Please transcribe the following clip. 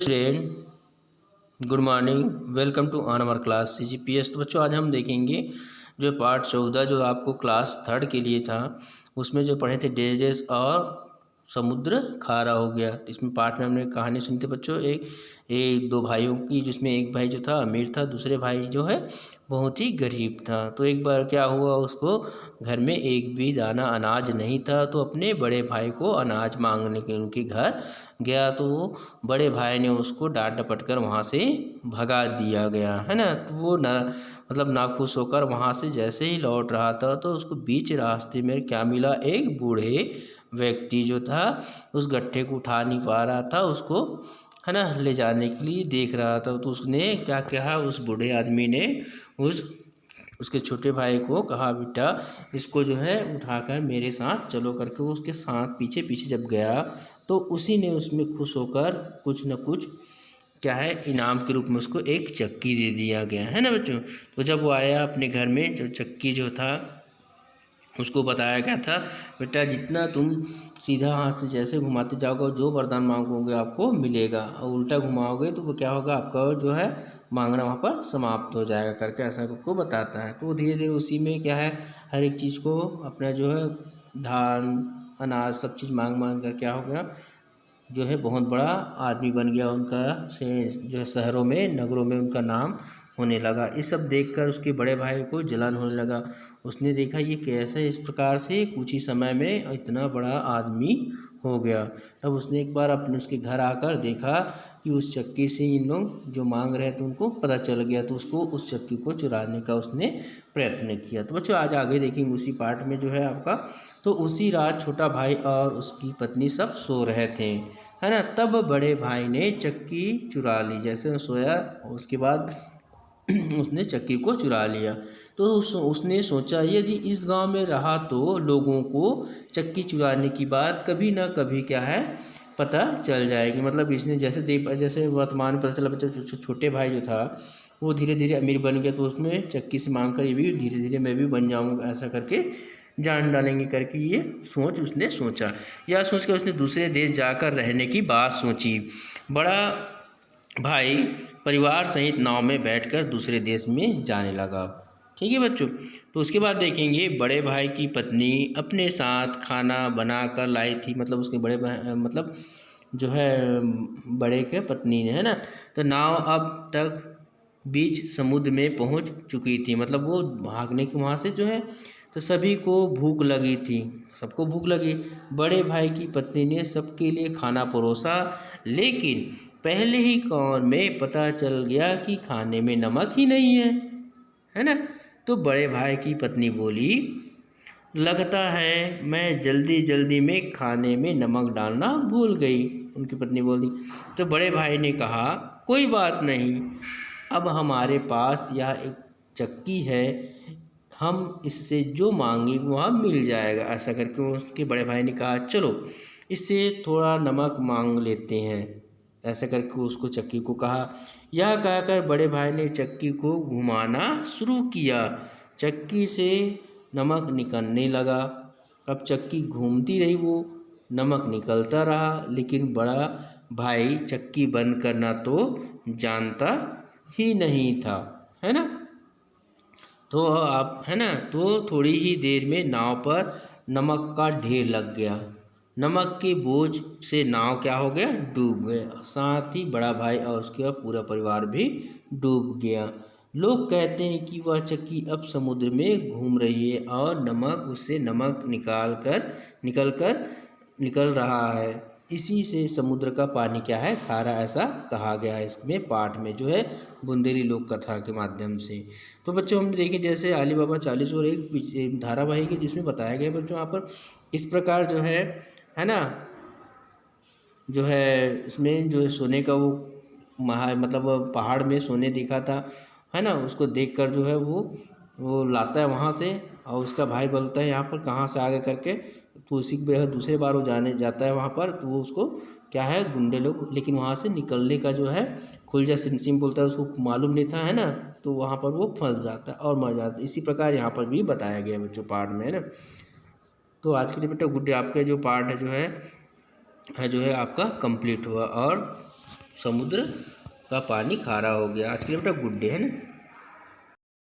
Student, good morning. Welcome to on our class CGPS। तो बच्चों, आज हम देखेंगे जो पार्ट 14 जो आपको क्लास थर्ड के लिए था, उसमें जो पढ़े थे डेजेस और समुद्र खारा हो गया। इसमें पार्ट में हमने कहानी सुनी थी बच्चों, एक दो भाइयों की, जिसमें एक भाई जो था अमीर था, दूसरे भाई जो है बहुत ही गरीब था। तो एक बार क्या हुआ, उसको घर में एक भी दाना अनाज नहीं था, तो अपने बड़े भाई को अनाज मांगने के उनके घर गया। तो बड़े भाई ने उसको डांट डपट कर वहाँ से भगा दिया गया, है ना। तो वो नाखुश होकर वहाँ से जैसे ही लौट रहा था, तो उसको बीच रास्ते में क्या मिला, एक बूढ़े व्यक्ति जो था उस गट्ठे को उठा नहीं पा रहा था, उसको है ना ले जाने के लिए देख रहा था। तो उसने क्या कहा, उस बूढ़े आदमी ने उसके छोटे भाई को कहा, बेटा इसको जो है उठाकर मेरे साथ चलो करके। वो उसके साथ पीछे पीछे जब गया, तो उसी ने उसमें खुश होकर कुछ न कुछ क्या है इनाम के रूप में उसको एक चक्की दे दिया गया, है ना बच्चों। तो जब वो आया अपने घर में, जो चक्की जो था उसको बताया गया था, बेटा जितना तुम सीधा हाथ से जैसे घुमाते जाओगे, जो वरदान मांगोगे आपको मिलेगा, और उल्टा घुमाओगे तो वो क्या होगा, आपका जो है मांगना वहाँ पर समाप्त हो जाएगा करके ऐसा आपको बताता है। तो धीरे धीरे उसी में क्या है, हर एक चीज़ को अपना जो है धान अनाज सब चीज़ मांग मांग कर क्या हो गया, जो है बहुत बड़ा आदमी बन गया। उनका से जो है शहरों में नगरों में उनका नाम होने लगा। ये सब देखकर उसके बड़े भाई को जलन होने लगा। उसने देखा ये कैसे इस प्रकार से कुछ ही समय में इतना बड़ा आदमी हो गया। तब उसने एक बार अपने उसके घर आकर देखा कि उस चक्की से इन लोग जो मांग रहे थे उनको पता चल गया। तो उसको उस चक्की को चुराने का उसने प्रयत्न किया। तो बच्चों आज आगे देखेंगे उसी पार्ट में जो है आपका। तो उसी रात छोटा भाई और उसकी पत्नी सब सो रहे थे, है ना। तब बड़े भाई ने चक्की चुरा ली। जैसे सोया उसके बाद उसने चक्की को चुरा लिया। तो उसने सोचा यदि इस गांव में रहा तो लोगों को चक्की चुराने की बात कभी ना कभी क्या है पता चल जाएगी। मतलब इसने जैसे वर्तमान में पता चला बच्चा छोटे भाई जो था वो धीरे धीरे अमीर बन गया, तो उसमें चक्की से मांग कर ये भी धीरे धीरे मैं भी बन जाऊँगा, ऐसा करके जान डालेंगे करके ये सोच उसने सोचा। यह सोच कर उसने दूसरे देश जाकर रहने की बात सोची। बड़ा भाई परिवार सहित नाव में बैठकर दूसरे देश में जाने लगा। ठीक है बच्चों। तो उसके बाद देखेंगे बड़े भाई की पत्नी अपने साथ खाना बना कर लाई थी। मतलब उसके बड़े भाई जो है बड़े के पत्नी ने, है ना। तो नाव अब तक बीच समुद्र में पहुंच चुकी थी। मतलब वो भागने के वहाँ से जो है, तो सभी को भूख लगी थी, सबको भूख लगी। बड़े भाई की पत्नी ने सबके लिए खाना परोसा, लेकिन पहले ही कौर में पता चल गया कि खाने में नमक ही नहीं है ना। तो बड़े भाई की पत्नी बोली, लगता है मैं जल्दी जल्दी में खाने में नमक डालना भूल गई। उनकी पत्नी बोली। तो बड़े भाई ने कहा, कोई बात नहीं, अब हमारे पास यह एक चक्की है, हम इससे जो मांगे वह मिल जाएगा। ऐसा करके उसके बड़े भाई ने कहा, चलो इससे थोड़ा नमक मांग लेते हैं। ऐसा करके उसको चक्की को कहा। यह कहकर बड़े भाई ने चक्की को घुमाना शुरू किया। चक्की से नमक निकलने लगा। अब चक्की घूमती रही, वो नमक निकलता रहा, लेकिन बड़ा भाई चक्की बंद करना तो जानता ही नहीं था, है ना। तो आप है ना, तो थोड़ी ही देर में नाव पर नमक का ढेर लग गया। नमक के बोझ से नाव क्या हो गया, डूब गया। साथ ही बड़ा भाई और उसका पूरा परिवार भी डूब गया। लोग कहते हैं कि वह चक्की अब समुद्र में घूम रही है और नमक उससे नमक निकल रहा है। इसी से समुद्र का पानी क्या है, खारा, ऐसा कहा गया है इसमें पाठ में जो है बुंदेली लोक कथा के माध्यम से। तो बच्चों हमने देखे जैसे अली बाबा 40 और एक धारावाहिक है, जिसमें बताया गया बच्चों यहाँ पर इस प्रकार जो है ना, जो है इसमें जो है सोने का वो मतलब पहाड़ में सोने दिखा था, है ना। उसको देखकर जो है वो लाता है वहाँ से, और उसका भाई बोलता है यहाँ पर कहाँ से आगे करके। तो उसी के दूसरे बार वो जाता है वहाँ पर, तो वो उसको क्या है गुंडे लोग, लेकिन वहाँ से निकलने का जो है खुलजा सिमसिम बोलता है, उसको मालूम नहीं था, है ना। तो वहाँ पर वो फंस जाता है और मर जाता है। इसी प्रकार यहाँ पर भी बताया गया बच्चों पार्ट में, है ना। तो आज के लिए बेटा गुड डे। आपका जो पार्ट है जो है आपका कंप्लीट हुआ। और समुद्र का पानी खारा हो गया। आज के लिए बेटा गुड डे है ना।